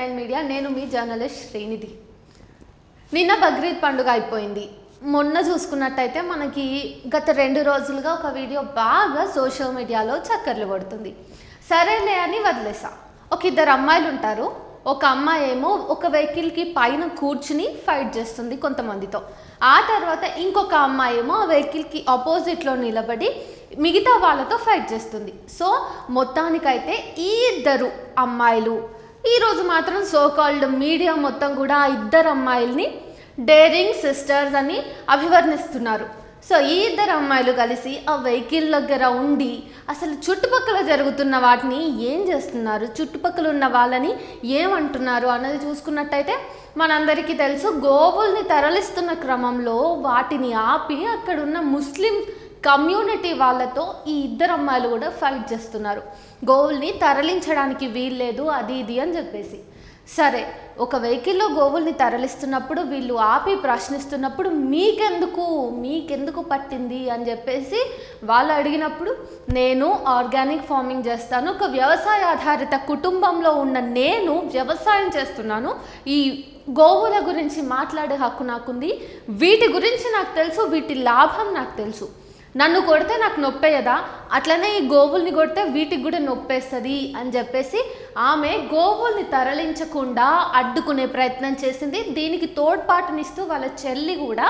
K9 media. నేను మీ journalist Srinidhi. నిన్న బక్రీద్ పండుగ అయిపోయింది. మొన్న చూసుకున్నట్టయితే మనకి గత 2 రోజులుగా ఒక వీడియో బాగా సోషల్ మీడియాలో చక్కర్లు కొడుతుంది. సరేలే అని వదిలేసా. ఒక 2 అమ్మాయిలు ఉంటారు. ఒక అమ్మాయి ఏమో ఒక వెహికల్కి పైన కూర్చుని ఫైట్ చేస్తుంది కొంతమందితో. ఆ తర్వాత ఇంకొక అమ్మాయి ఏమో ఆ వెహికల్కి ఆపోజిట్లో నిలబడి మిగతా వాళ్ళతో ఫైట్ చేస్తుంది. సో మొత్తానికైతే ఈ 2 అమ్మాయిలు ఈరోజు మాత్రం సో కాల్డ్ మీడియా మొత్తం కూడా ఆ 2 అమ్మాయిల్ని డేరింగ్ సిస్టర్స్ అని అభివర్ణిస్తున్నారు. సో ఈ 2 అమ్మాయిలు కలిసి ఆ వెహికల్ దగ్గర ఉండి అసలు చుట్టుపక్కల జరుగుతున్న వాటిని ఏం చేస్తున్నారు, చుట్టుపక్కల ఉన్న వాళ్ళని ఏమంటున్నారు అన్నది చూసుకున్నట్టయితే మనందరికీ తెలుసు. గోవుల్ని తరలిస్తున్న క్రమంలో వాటిని ఆపి అక్కడున్న ముస్లిం కమ్యూనిటీ వాళ్ళతో ఈ 2 అమ్మాయిలు కూడా ఫైట్ చేస్తున్నారు. గోవుల్ని తరలించడానికి వీల్లేదు అది ఇది అని చెప్పేసి. సరే, ఒక వెహికల్లో గోవుల్ని తరలిస్తున్నప్పుడు వీళ్ళు ఆపి ప్రశ్నిస్తున్నప్పుడు మీకెందుకు పట్టింది అని చెప్పేసి వాళ్ళు అడిగినప్పుడు నేను ఆర్గానిక్ ఫార్మింగ్ చేస్తాను, ఒక వ్యవసాయ ఆధారిత కుటుంబంలో ఉన్న నేను వ్యవసాయం చేస్తున్నాను, ఈ గోవుల గురించి మాట్లాడే హక్కు నాకుంది, వీటి గురించి నాకు తెలుసు, వీటి లాభం నాకు తెలుసు, నన్ను కొడితే నాకు నొప్పేయదా, అట్లనే ఈ గోవుల్ని కొడితే వీటికి కూడా నొప్పేస్తుంది అని చెప్పేసి ఆమె గోవుల్ని తరలించకుండా అడ్డుకునే ప్రయత్నం చేసింది. దీనికి తోడ్పాటునిస్తూ వాళ్ళ చెల్లి కూడా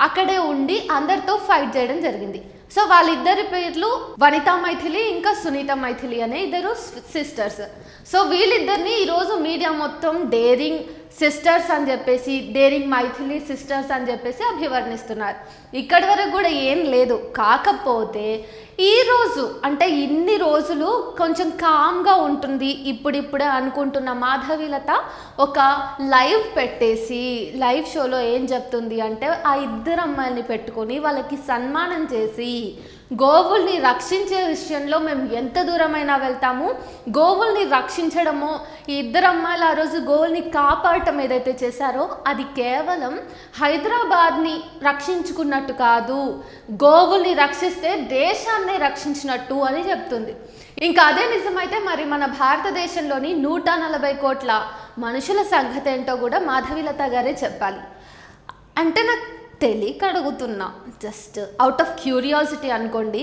అక్కడే ఉండి అందరితో ఫైట్ చేయడం జరిగింది. సో వాళ్ళిద్దరి పేర్లు వనితా మైథిలి ఇంకా సునీత మైథిలి అనే 2 సిస్టర్స్. సో వీళ్ళిద్దరిని ఈరోజు మీడియా మొత్తం డేరింగ్ సిస్టర్స్ అని చెప్పేసి, డేరింగ్ మైథిలి సిస్టర్స్ అని చెప్పేసి అభివర్ణిస్తున్నారు. ఇక్కడి వరకు కూడా ఏం లేదు. కాకపోతే ఈరోజు అంటే ఇన్ని రోజులు కొంచెం కామ్గా ఉంటుంది ఇప్పుడిప్పుడే అనుకుంటున్న మాధవీలత ఒక లైవ్ పెట్టేసి లైవ్ షోలో ఏం చెప్తుంది అంటే ఆ 2 అమ్మాయిల్ని పెట్టుకొని వాళ్ళకి సన్మానం చేసి గోవుల్ని రక్షించే విషయంలో మేము ఎంత దూరమైనా వెళ్తాము, గోవుల్ని రక్షించడము, ఈ 2 అమ్మాయిలు ఆ రోజు గోవుల్ని కాపాడటం ఏదైతే చేశారో అది కేవలం హైదరాబాద్ని రక్షించుకున్నట్టు కాదు, గోవుల్ని రక్షిస్తే దేశాన్నే రక్షించినట్టు అని చెప్తుంది. ఇంకా అదే నిజమైతే మరి మన భారతదేశంలోని 140 కోట్ల మనుషుల సంగతి ఏంటో కూడా మాధవీలత గారే చెప్పాలి. అంటే నాకు తెలియక అడుగుతున్నా, జస్ట్ అవుట్ ఆఫ్ క్యూరియాసిటీ అనుకోండి.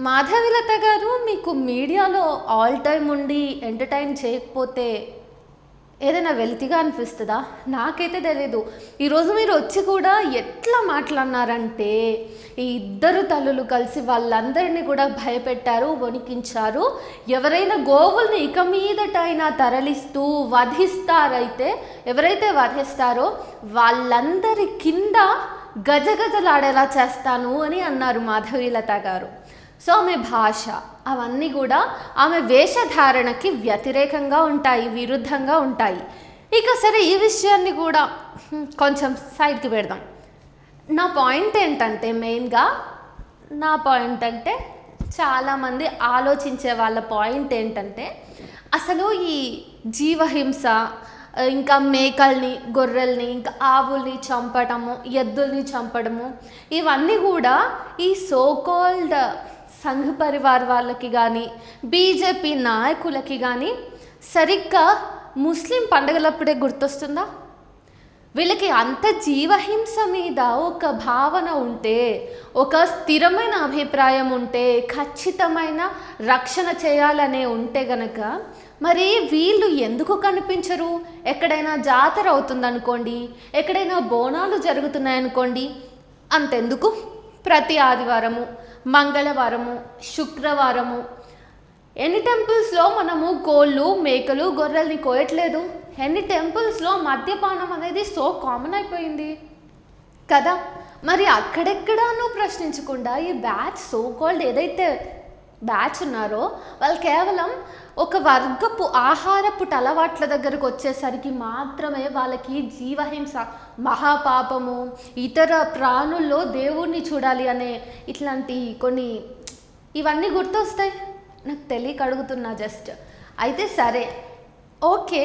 మాధవీలత గారు మీకు మీడియాలో ఆల్ టైమ్ ఉండి ఎంటర్టైన్ చేయకపోతే ఏదైనా వెల్తిగా అనిపిస్తుందా? నాకైతే తెలీదు. ఈరోజు మీరు వచ్చి కూడా ఎట్లా మాట్లాడినారంటే ఈ 2 తల్లులు కలిసి వాళ్ళందరినీ కూడా భయపెట్టారు, వణికించారు. ఎవరైనా గోవుల్ని ఇక మీదటైనా తరలిస్తూ వధిస్తారైతే ఎవరైతే వధిస్తారో వాళ్ళందరి కింద గజగజలాడేలా చేస్తాను అని అన్నారు మాధవీలత గారు. సో ఆమె భాష అవన్నీ కూడా ఆమె వేషధారణకి వ్యతిరేకంగా ఉంటాయి, విరుద్ధంగా ఉంటాయి. ఇక సరే, ఈ విషయాన్ని కూడా కొంచెం సైడ్కి పెడదాం. నా పాయింట్ ఏంటంటే మెయిన్గా చాలామంది ఆలోచించే వాళ్ళ పాయింట్ ఏంటంటే అసలు ఈ జీవహింస, ఇంకా మేకల్ని, గొర్రెల్ని, ఇంకా ఆవుల్ని చంపడము, ఎద్దుల్ని చంపడము, ఇవన్నీ కూడా ఈ సోకాల్డ్ సంఘ్ పరివార్ వాళ్ళకి కానీ బీజేపీ నాయకులకి కానీ సరిగ్గా ముస్లిం పండుగలప్పుడే గుర్తొస్తుందా? వీళ్ళకి అంత జీవహింస మీద ఒక భావన ఉంటే, ఒక స్థిరమైన అభిప్రాయం ఉంటే, ఖచ్చితమైన రక్షణ చేయాలనే ఉంటే గనక మరి వీళ్ళు ఎందుకు కనిపించరు? ఎక్కడైనా జాతర అవుతుందనుకోండి, ఎక్కడైనా బోనాలు జరుగుతున్నాయనుకోండి, అంతెందుకు ప్రతి ఆదివారము, మంగళవారము, శుక్రవారము ఎన్ని టెంపుల్స్లో మనము కోళ్ళు, మేకలు, గొర్రెల్ని కోయట్లేదు? ఎన్ని టెంపుల్స్లో మద్యపానం అనేది సో కామన్ అయిపోయింది కదా? మరి అక్కడెక్కడానూ ప్రశ్నించకుండా ఈ బ్యాచ్ సో కాల్డ్ ఏదైతే బ్యాచ్ ఉన్నారో వాళ్ళు కేవలం ఒక వర్గపు ఆహారపు అలవాట్ల దగ్గరకు వచ్చేసరికి మాత్రమే వాళ్ళకి జీవహింస మహాపాపము, ఇతర ప్రాణుల్లో దేవుణ్ణి చూడాలి అనే ఇట్లాంటి కొన్ని ఇవన్నీ గుర్తొస్తాయి. నాకు తెలియక అడుగుతున్నా జస్ట్. అయితే సరే, ఓకే,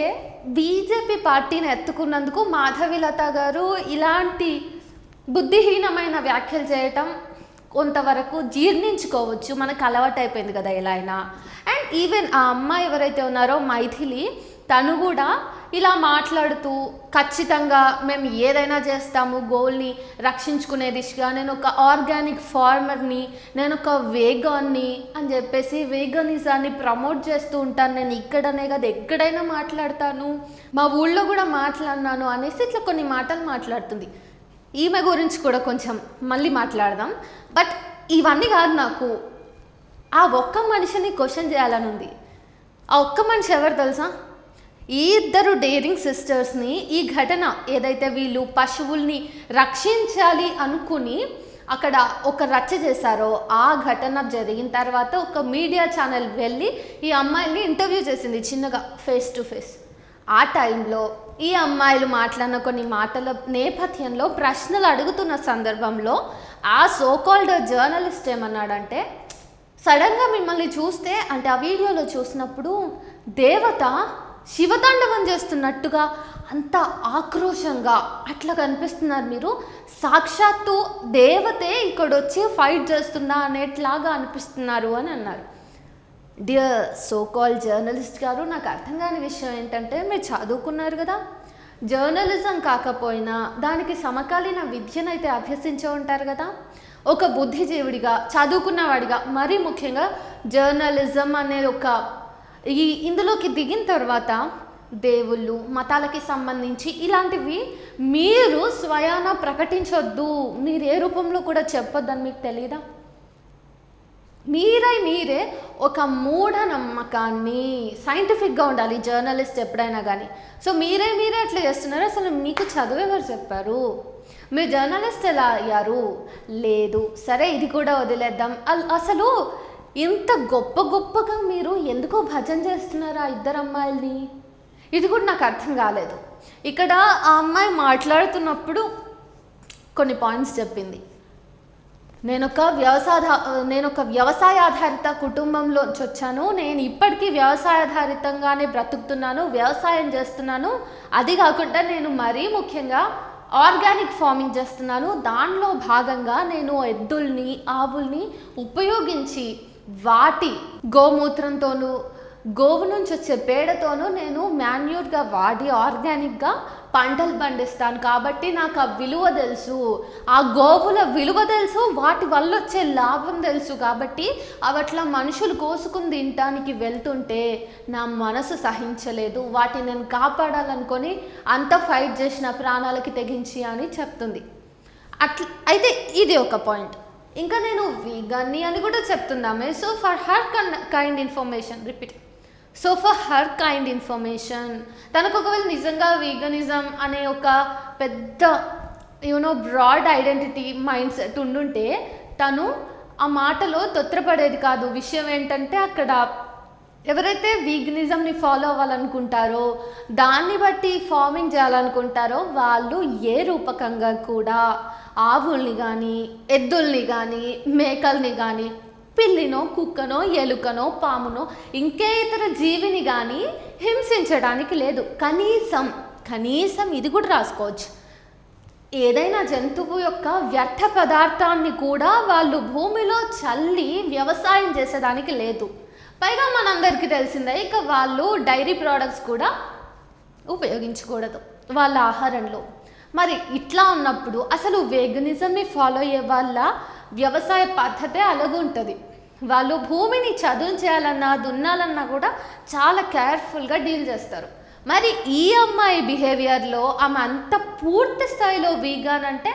బీజేపీ పార్టీని ఎత్తుకున్నందుకు మాధవీలత గారు ఇలాంటి బుద్ధిహీనమైన వ్యాఖ్యలు చేయటం కొంతవరకు జీర్ణించుకోవచ్చు, మనకు అలవాటు అయిపోయింది కదా ఎలా అయినా. అండ్ ఈవెన్ ఆ అమ్మాయి ఎవరైతే ఉన్నారో మైథిలి, తను కూడా ఇలా మాట్లాడుతూ ఖచ్చితంగా మేము ఏదైనా చేస్తాము గోల్ని రక్షించుకునే దిశగా, నేను ఒక ఆర్గానిక్ ఫార్మర్ని, నేను ఒక వేగాన్ని అని చెప్పేసి వేగనిజాన్ని ప్రమోట్ చేస్తూ ఉంటాను. నేను ఇక్కడనే కదా ఎక్కడైనా మాట్లాడతాను, మా ఊళ్ళో కూడా మాట్లాడినాను అనేసి ఇట్లా కొన్ని మాటలు మాట్లాడుతుంది. ఈమె గురించి కూడా కొంచెం మళ్ళీ మాట్లాడదాం. బట్ ఇవన్నీ కాదు, నాకు ఆ ఒక్క మనిషిని క్వశ్చన్ చేయాలని ఉంది. ఆ ఒక్క మనిషి ఎవరు తెలుసా? ఈ ఇద్దరు డేరింగ్ సిస్టర్స్ని ఈ ఘటన ఏదైతే వీళ్ళు పశువుల్ని రక్షించాలి అనుకుని అక్కడ ఒక రచ్చ చేశారో ఆ ఘటన జరిగిన తర్వాత ఒక మీడియా ఛానల్ వెళ్ళి ఈ అమ్మాయిల్ని ఇంటర్వ్యూ చేసింది చిన్నగా, ఫేస్ టు ఫేస్. ఆ టైంలో ఈ అమ్మాయిలు మాట్లాడిన కొన్ని మాటల నేపథ్యంలో ప్రశ్నలు అడుగుతున్న సందర్భంలో ఆ సోకాల్డ్ జర్నలిస్ట్ ఏమన్నాడంటే, సడన్గా మిమ్మల్ని చూస్తే అంటే ఆ వీడియోలో చూసినప్పుడు దేవత శివతాండవం చేస్తున్నట్టుగా అంత ఆక్రోశంగా అట్లా కనిపిస్తున్నారు మీరు, సాక్షాత్తు దేవతే ఇక్కడ వచ్చి ఫైట్ చేస్తున్నా అనేట్లాగా అనిపిస్తున్నారు అని అన్నారు. డియర్ సోకాల్ జర్నలిస్ట్ గారు, నాకు అర్థం కాని విషయం ఏంటంటే, మీరు చదువుకున్నారు కదా, జర్నలిజం కాకపోయినా దానికి సమకాలీన విద్యనైతే అభ్యసించే ఉంటారు కదా. ఒక బుద్ధిజీవుడిగా, చదువుకున్నవాడిగా, మరీ ముఖ్యంగా జర్నలిజం అనేది ఇందులోకి దిగిన తర్వాత దేవుళ్ళు, మతాలకి సంబంధించి ఇలాంటివి మీరు స్వయాన ప్రకటించొద్దు, మీరు ఏ రూపంలో కూడా చెప్పొద్దని మీకు తెలియదా? మీరే ఒక మూఢనమ్మకాన్ని, సైంటిఫిక్గా ఉండాలి జర్నలిస్ట్ ఎప్పుడైనా కానీ. సో మీరే అట్లా చేస్తున్నారు. అసలు మీకు చదువు ఎవరు చెప్పారు? మీరు జర్నలిస్ట్ ఎలా అయ్యారు? లేదు, సరే ఇది కూడా వదిలేద్దాం. అసలు ఇంత గొప్పగా మీరు ఎందుకో భజన చేస్తున్నారు ఆ ఇద్దరు అమ్మాయిల్ని? ఇది కూడా నాకు అర్థం కాలేదు. ఇక్కడ ఆ అమ్మాయి మాట్లాడుతున్నప్పుడు కొన్ని పాయింట్స్ చెప్పింది. నేను ఒక వ్యవసాయాధారిత కుటుంబంలోంచి వచ్చాను, నేను ఇప్పటికీ వ్యవసాయాధారితంగానే బ్రతుకుతున్నాను, వ్యవసాయం చేస్తున్నాను. అది కాకుండా నేను మరీ ముఖ్యంగా ఆర్గానిక్ ఫార్మింగ్ చేస్తున్నాను. దానిలో భాగంగా నేను ఎద్దుల్ని, ఆవుల్ని ఉపయోగించి వాటి గోమూత్రంతోనూ గోవు నుంచి వచ్చే పేడతోనూ నేను మాన్యూర్గా వాడి ఆర్గానిక్గా పంటలు పండిస్తాను. కాబట్టి నాకు ఆ విలువ తెలుసు, ఆ గోవుల విలువ తెలుసు, వాటి వల్ల వచ్చే లాభం తెలుసు. కాబట్టి అవట్లా మనుషులు కోసుకుని తినటానికి వెళ్తుంటే నా మనసు సహించలేదు, వాటిని నేను కాపాడాలనుకొని అంత ఫైట్ చేసిన ప్రాణాలకి తెగించి అని చెప్తుంది. అయితే ఇది ఒక పాయింట్. ఇంకా నేను వీగన్ని అని కూడా చెప్తున్నామే. So for her kind information తనకు ఒకవేళ నిజంగా వీగనిజం అనే ఒక పెద్ద బ్రాడ్ ఐడెంటిటీ మైండ్ సెట్ ఉండుంటే తను ఆ మాటలో తొత్రపడేది కాదు. విషయం ఏంటంటే, అక్కడ ఎవరైతే వీగనిజంని ఫాలో అవ్వాలనుకుంటారో, దాన్ని బట్టి ఫార్మింగ్ చేయాలనుకుంటారో, వాళ్ళు ఏ రూపకంగా కూడా ఆవుల్ని కానీ, ఎద్దుల్ని కానీ, మేకల్ని కానీ, పిల్లినో, కుక్కనో, ఎలుకనో, పామునో, ఇంకే ఇతర జీవిని కానీ హింసించడానికి లేదు. కనీసం ఇది కూడా రాసుకోవచ్చు, ఏదైనా జంతువు యొక్క వ్యర్థ పదార్థాన్ని కూడా వాళ్ళు భూమిలో చల్లి వ్యవసాయం చేసేదానికి లేదు. పైగా మనందరికీ తెలిసిందే, ఇక వాళ్ళు డైరీ ప్రోడక్ట్స్ కూడా ఉపయోగించకూడదు వాళ్ళ ఆహారంలో. మరి ఇట్లా ఉన్నప్పుడు అసలు వేగనిజంని ఫాలో అయ్యే వాళ్ళ వ్యవసాయ పద్ధతే అలాగుంటుంది. వాళ్ళు భూమిని చదును చేయాలన్నా, దున్నాలన్నా కూడా చాలా కేర్ఫుల్గా డీల్ చేస్తారు. మరి ఈ అమ్మాయి బిహేవియర్లో ఆమె అంత పూర్తి స్థాయిలో వీగాన్ అంటే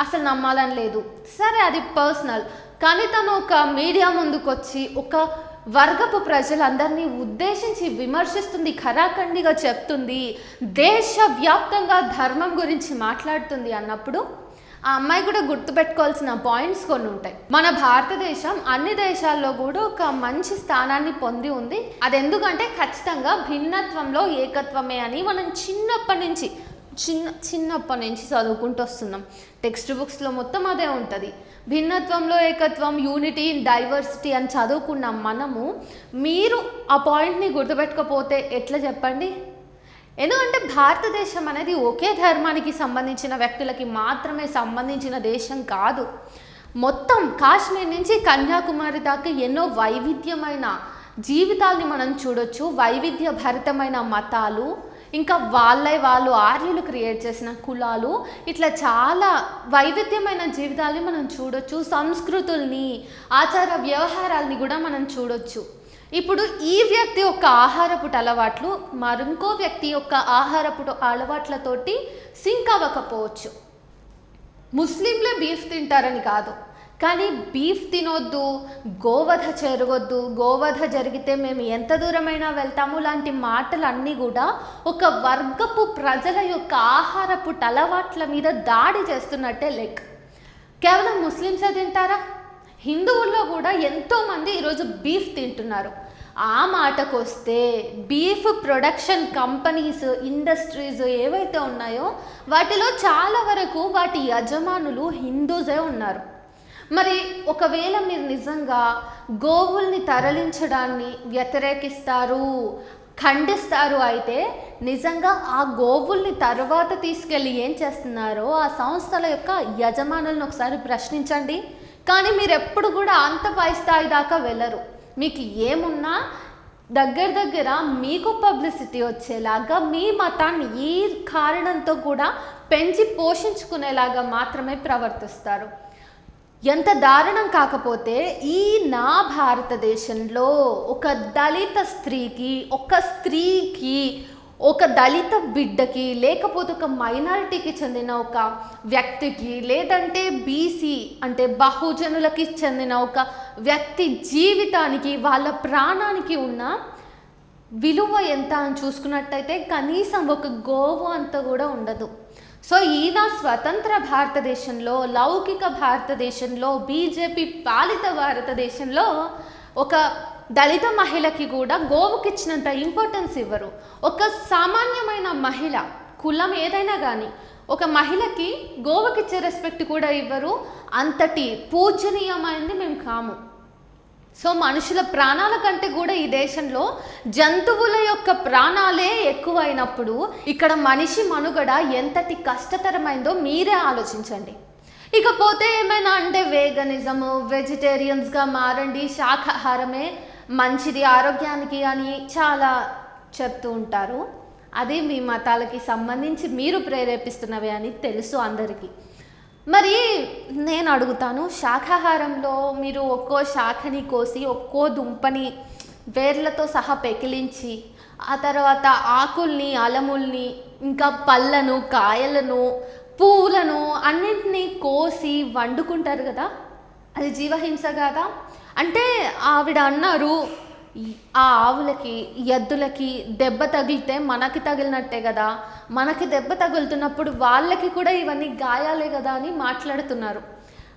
అసలు నమ్మాలని లేదు. సరే, అది పర్సనల్. కానీ తను ఒక మీడియా ముందుకు వచ్చి ఒక వర్గపు ప్రజలందరినీ ఉద్దేశించి విమర్శిస్తుంది, ఖరాఖండిగా చెప్తుంది, దేశవ్యాప్తంగా ధర్మం గురించి మాట్లాడుతుంది అన్నప్పుడు ఆ అమ్మాయి కూడా గుర్తుపెట్టుకోవాల్సిన పాయింట్స్ కొన్ని ఉంటాయి. మన భారతదేశం అన్ని దేశాల్లో కూడా ఒక మంచి స్థానాన్ని పొంది ఉంది. అది ఎందుకంటే ఖచ్చితంగా భిన్నత్వంలో ఏకత్వమే అని మనం చిన్నప్పటి నుంచి చదువుకుంటూ వస్తున్నాం. టెక్స్ట్ బుక్స్లో మొత్తం అదే ఉంటుంది. భిన్నత్వంలో ఏకత్వం, యూనిటీ ఇన్ డైవర్సిటీ అని చదువుకున్నాం మనము. మీరు ఆ పాయింట్ని గుర్తుపెట్టుకపోతే ఎట్లా చెప్పండి? ఎందుకంటే భారతదేశం అనేది ఒకే ధర్మానికి సంబంధించిన వ్యక్తులకి మాత్రమే సంబంధించిన దేశం కాదు. మొత్తం కాశ్మీర్ నుంచి కన్యాకుమారి దాకా ఎన్నో వైవిధ్యమైన జీవితాల్ని మనం చూడొచ్చు. వైవిధ్య భరితమైన మతాలు, ఇంకా వాళ్ళు ఆర్యులు క్రియేట్ చేసిన కులాలు, ఇట్లా చాలా వైవిధ్యమైన జీవితాన్ని మనం చూడొచ్చు. సంస్కృతుల్ని, ఆచార వ్యవహారాల్ని కూడా మనం చూడొచ్చు. ఇప్పుడు ఈ వ్యక్తి యొక్క ఆహారపు అలవాట్లు మరింకో వ్యక్తి యొక్క ఆహారపు అలవాట్లతోటి సింక్ అవ్వకపోవచ్చు. ముస్లింలే బీఫ్ తింటారని కాదు, కానీ బీఫ్ తినొద్దు, గోవధ జరగొద్దు, గోవధ జరిగితే మేము ఎంత దూరమైనా వెళ్తాము లాంటి మాటలన్నీ కూడా ఒక వర్గపు ప్రజల యొక్క ఆహారపు అలవాట్ల మీద దాడి చేస్తున్నట్టే లెక్క. కేవలం ముస్లిమ్సే తింటారా? హిందువుల్లో కూడా ఎంతోమంది ఈరోజు బీఫ్ తింటున్నారు. ఆ మాటకు వస్తే బీఫ్ ప్రొడక్షన్ కంపెనీస్, ఇండస్ట్రీస్ ఏవైతే ఉన్నాయో వాటిలో చాలా వరకు వాటి యజమానులు హిందూసే ఉన్నారు. మరి ఒకవేళ మీరు నిజంగా గోవుల్ని తరలించడాన్ని వ్యతిరేకిస్తారు, ఖండిస్తారు అయితే నిజంగా ఆ గోవుల్ని తర్వాత తీసుకెళ్ళి ఏం చేస్తున్నారో ఆ సంస్థల యొక్క యజమానులను ఒకసారి ప్రశ్నించండి. కానీ మీరు ఎప్పుడు కూడా అంత పై స్థాయి దాకా వెళ్ళరు. మీకు ఏమున్నా దగ్గర మీకు పబ్లిసిటీ వచ్చేలాగా, మీ మతాన్ని ఈ కారణంతో కూడా పెంచి పోషించుకునేలాగా మాత్రమే ప్రవర్తిస్తారు. ఎంత దారుణం కాకపోతే ఈ నా భారతదేశంలో ఒక దళిత స్త్రీకి, ఒక దళిత బిడ్డకి, లేకపోతే ఒక మైనారిటీకి చెందిన ఒక వ్యక్తికి, లేదంటే బీసీ అంటే బహుజనులకి చెందిన ఒక వ్యక్తి జీవితానికి, వాళ్ళ ప్రాణానికి ఉన్న విలువ ఎంత అని చూసుకున్నట్టయితే కనీసం ఒక గోవు అంత కూడా ఉండదు. సో ఈయన స్వతంత్ర భారతదేశంలో, లౌకిక భారతదేశంలో, బీజేపీ పాలిత భారతదేశంలో ఒక దళిత మహిళకి కూడా గోవుకి ఇచ్చినంత ఇంపార్టెన్స్ ఇవ్వరు. ఒక సామాన్యమైన మహిళ, కులం ఏదైనా కానీ, ఒక మహిళకి గోవుకి ఇచ్చే రెస్పెక్ట్ కూడా ఇవ్వరు. అంతటి పూజనీయమైనది మేము కాము. సో మనుషుల ప్రాణాల కంటే కూడా ఈ దేశంలో జంతువుల యొక్క ప్రాణాలే ఎక్కువైనప్పుడు ఇక్కడ మనిషి మనుగడ ఎంతటి కష్టతరమైందో మీరే ఆలోచించండి. ఇకపోతే ఏమైనా అంటే వేగనిజము, వెజిటేరియన్స్గా మారండి, శాకాహారమే మంచిది ఆరోగ్యానికి అని చాలా చెప్తూ ఉంటారు. అది మీ మతాలకి సంబంధించి మీరు ప్రేరేపిస్తున్నవే అని తెలుసు అందరికీ. మరి నేను అడుగుతాను, శాకాహారంలో మీరు ఒక్కో శాఖని కోసి, ఒక్కో దుంపని వేర్లతో సహా పెకిలించి, ఆ తర్వాత ఆకుల్ని, అలముల్ని, ఇంకా పళ్ళను, కాయలను, పూలను అన్నింటినీ కోసి వండుకుంటారు కదా, అది జీవహింస కాదా? అంటే ఆవిడ అన్నారు, ఆ ఆవులకి, ఎద్దులకి దెబ్బ తగిలితే మనకి తగిలినట్టే కదా, మనకి దెబ్బ తగులుతున్నప్పుడు వాళ్ళకి కూడా ఇవన్నీ గాయాలే కదా అని మాట్లాడుతున్నారు.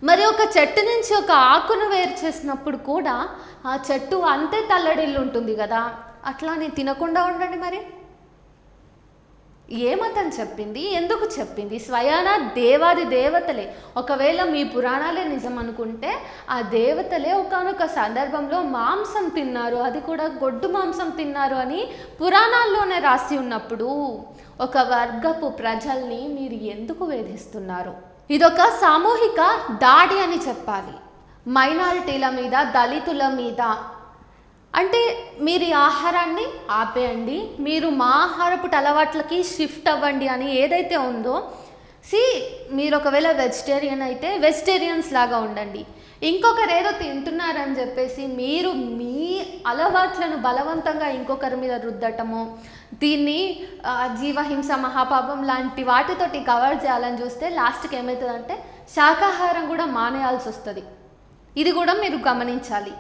మరి ఒక చెట్టు నుంచి ఒక ఆకును వేరు చేసినప్పుడు కూడా ఆ చెట్టు అంతే తల్లడిల్లు ఉంటుంది కదా, అట్లానే తినకుండా ఉండండి. మరి ఏ మతం చెప్పింది? ఎందుకు చెప్పింది? స్వయాన దేవాది దేవతలే, ఒకవేళ మీ పురాణాలే నిజం అనుకుంటే ఆ దేవతలే ఒకానొక సందర్భంలో మాంసం తిన్నారు, అది కూడా గొడ్డు మాంసం తిన్నారు అని పురాణాల్లోనే రాసి ఉన్నప్పుడు ఒక వర్గపు ప్రజల్ని మీరు ఎందుకు వేధిస్తున్నారు? ఇదొక సామూహిక దాడి అని చెప్పాలి, మైనారిటీల మీద, దళితుల మీద. అంటే మీరు ఈ ఆహారాన్ని ఆపేయండి, మీరు మా ఆహారపు అలవాట్లకి షిఫ్ట్ అవ్వండి అని ఏదైతే ఉందో, మీరు ఒకవేళ వెజిటేరియన్ అయితే వెజిటేరియన్స్ లాగా ఉండండి. ఇంకొకరు ఏదో తింటున్నారని చెప్పేసి మీరు మీ అలవాట్లను బలవంతంగా ఇంకొకరి మీద రుద్దటము, దీన్ని జీవహింస, మహాపాపం లాంటి వాటితోటి కవర్ చేయాలని చూస్తే లాస్ట్కి ఏమవుతుందంటే శాకాహారం కూడా మానేయాల్సి వస్తుంది. ఇది కూడా మీరు గమనించాలి.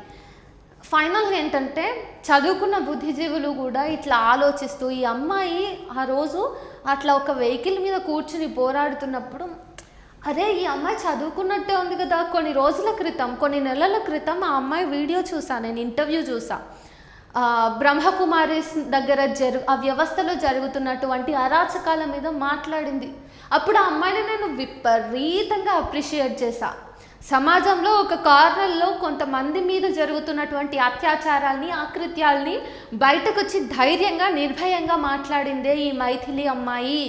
ఫైనల్గా ఏంటంటే చదువుకున్న బుద్ధిజీవులు కూడా ఇట్లా ఆలోచిస్తూ, ఈ అమ్మాయి ఆ రోజు అట్లా ఒక వెహికల్ మీద కూర్చుని పోరాడుతున్నప్పుడు, అరే ఈ అమ్మాయి చదువుకున్నట్టే ఉంది కదా. కొన్ని రోజుల క్రితం, కొన్ని నెలల క్రితం ఆ అమ్మాయి వీడియో చూసాను, నేను ఇంటర్వ్యూ చూసా. బ్రహ్మకుమారీస్ దగ్గర ఆ వ్యవస్థలో జరుగుతున్నటువంటి అరాచకాల మీద మాట్లాడింది. అప్పుడు ఆ అమ్మాయిని నేను విపరీతంగా అప్రిషియేట్ చేశా. సమాజంలో ఒక కార్నర్లో కొంతమంది మీద జరుగుతున్నటువంటి అత్యాచారాల్ని, ఆకృత్యాల్ని బయటకు వచ్చి ధైర్యంగా, నిర్భయంగా మాట్లాడిందే ఈ మైథిలి అమ్మాయి.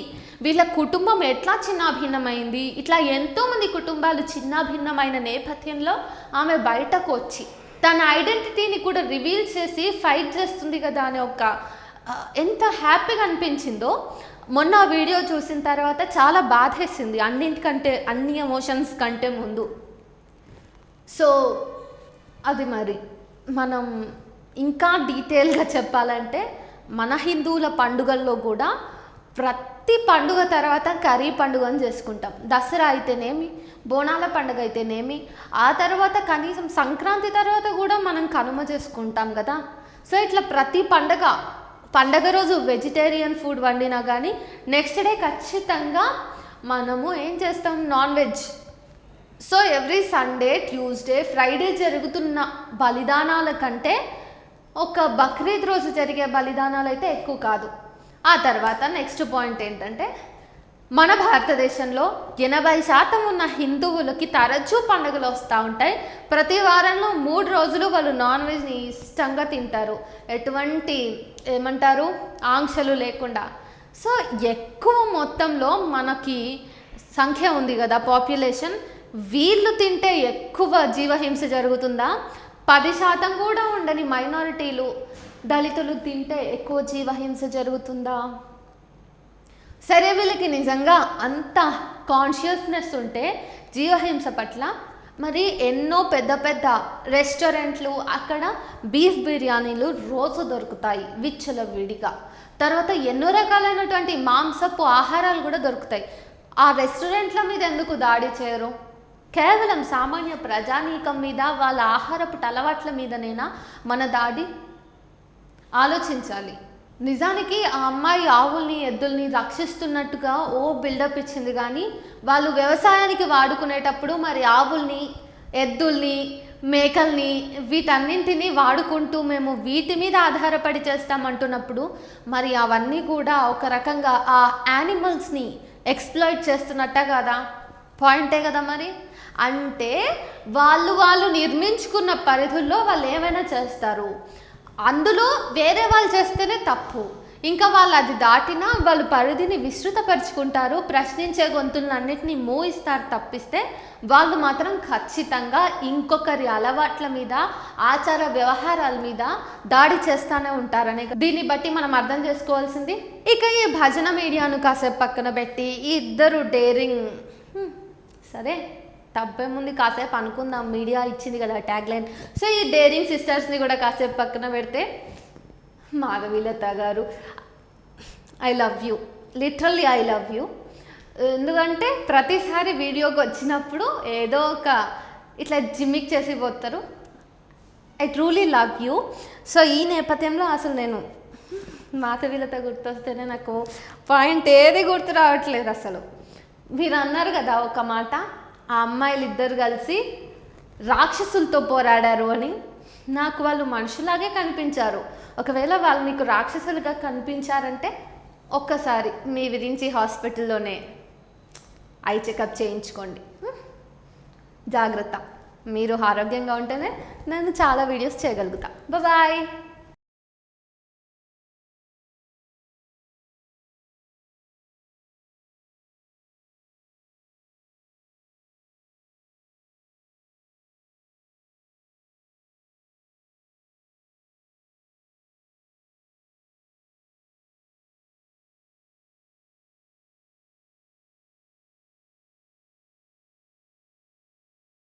వీళ్ళ కుటుంబం ఎట్లా చిన్నాభిన్నమైంది, ఇట్లా ఎంతోమంది కుటుంబాలు చిన్నాభిన్నమైన నేపథ్యంలో ఆమె బయటకు వచ్చి తన ఐడెంటిటీని కూడా రివీల్ చేసి ఫైట్ చేస్తుంది కదా అనే ఒక ఎంత హ్యాపీగా అనిపించిందో. మొన్న ఆ వీడియో చూసిన తర్వాత చాలా బాధేసింది, అన్నింటికంటే అన్ని ఎమోషన్స్ కంటే ముందు. సో అది మరి మనం ఇంకా డీటెయిల్గా చెప్పాలంటే మన హిందువుల పండుగల్లో కూడా ప్రతి పండుగ తర్వాత కర్రీ పండుగ అని చేసుకుంటాం. దసరా అయితేనేమి, బోనాల పండుగ అయితేనేమి, ఆ తర్వాత కనీసం సంక్రాంతి తర్వాత కూడా మనం కనుమ చేసుకుంటాం కదా. సో ఇట్లా ప్రతి పండగ రోజు వెజిటేరియన్ ఫుడ్ వండినా కానీ నెక్స్ట్ డే ఖచ్చితంగా మనము ఏం చేస్తాం, non veg. So every Sunday, Tuesday, Friday జరుగుతున్న బలిదానాల కంటే ఒక బక్రీద్ రోజు జరిగే బలిదానాలు అయితే ఎక్కువ కాదు. ఆ తర్వాత నెక్స్ట్ పాయింట్ ఏంటంటే మన భారతదేశంలో 80% ఉన్న హిందువులకి తరచూ పండుగలు వస్తూ ఉంటాయి. ప్రతి వారంలో 3 రోజులు వాళ్ళు నాన్ వెజ్ని ఇష్టంగా తింటారు, ఎటువంటి ఏమంటారు ఆంక్షలు లేకుండా. సో ఎక్కువ మొత్తంలో మనకి సంఖ్య ఉంది కదా, పాపులేషన్. వీళ్ళు తింటే ఎక్కువ జీవహింస జరుగుతుందా? 10% కూడా ఉండని మైనారిటీలు, దళితులు తింటే ఎక్కువ జీవహింస జరుగుతుందా? సరే, వీళ్ళకి నిజంగా అంత కాన్షియస్నెస్ ఉంటే జీవహింస పట్ల, మరి ఎన్నో పెద్ద పెద్ద రెస్టారెంట్లు అక్కడ బీఫ్ బిర్యానీలు రోజు దొరుకుతాయి విచ్చలవిడిగా. తర్వాత ఎన్నో రకాలైనటువంటి మాంసపు ఆహారాలు కూడా దొరుకుతాయి. ఆ రెస్టారెంట్ల మీద ఎందుకు దాడి చేయరు? కేవలం సామాన్య ప్రజానీకం మీద, వాళ్ళ ఆహారపు అలవాట్ల మీదనేనా మన దాడి? ఆలోచించాలి. నిజానికి ఆ అమ్మాయి ఆవుల్ని, ఎద్దుల్ని రక్షిస్తున్నట్టుగా బిల్డప్ ఇచ్చింది, కానీ వాళ్ళు వ్యవసాయానికి వాడుకునేటప్పుడు మరి ఆవుల్ని, ఎద్దుల్ని, మేకల్ని వీటన్నింటినీ వాడుకుంటూ మేము వీటి మీద ఆధారపడి చేస్తామంటున్నప్పుడు మరి అవన్నీ కూడా ఒక రకంగా ఆ యానిమల్స్ని ఎక్స్ప్లాయిట్ చేస్తున్నట్టే కదా, పాయింటే కదా. మరి అంటే వాళ్ళు నిర్మించుకున్న పరిధుల్లో వాళ్ళు ఏమైనా చేస్తారు, అందులో వేరే వాళ్ళు చేస్తేనే తప్పు. ఇంకా వాళ్ళు అది దాటినా వాళ్ళు పరిధిని విస్తృతపరుచుకుంటారు, ప్రశ్నించే గొంతులన్నింటినీ మూయిస్తారు తప్పిస్తే వాళ్ళు మాత్రం ఖచ్చితంగా ఇంకొకరి అలవాట్ల మీద, ఆచార వ్యవహారాల మీద దాడి చేస్తూనే ఉంటారనే దీన్ని బట్టి మనం అర్థం చేసుకోవాల్సింది. ఇక ఈ భజన మీడియాను కాసేపు పక్కన పెట్టి ఈ ఇద్దరు డేరింగ్, సరే తప్పేముంది, కాసేపు అనుకుందాం, మీడియా ఇచ్చింది కదా ట్యాగ్ లైన్. సో ఈ డేరింగ్ సిస్టర్స్ని కూడా కాసేపు పక్కన పెడితే, మాధవీలత గారు I love you, literally I love you. ఎందుకంటే ప్రతిసారి వీడియోకి వచ్చినప్పుడు ఏదో ఒక ఇట్లా జిమ్మిక్ చేసి పోతారు. I truly love you. So ఈ నేపథ్యంలో అసలు నేను మాధవీలత గుర్తొస్తేనే నాకు పాయింట్ ఏది గుర్తు రావట్లేదు అసలు. మీరు అన్నారు కదా ఒక మాట, ఆ అమ్మాయిలు ఇద్దరు కలిసి రాక్షసులతో పోరాడారు అని. నాకు వాళ్ళు మనుషులాగే కనిపించారు. ఒకవేళ వాళ్ళు మీకు రాక్షసులుగా కనిపించారంటే ఒక్కసారి మీ గురించి హాస్పిటల్లోనే ఐ చెకప్ చేయించుకోండి. జాగ్రత్త, మీరు ఆరోగ్యంగా ఉంటేనే నేను చాలా వీడియోస్ చేయగలుగుతా. బాయ్.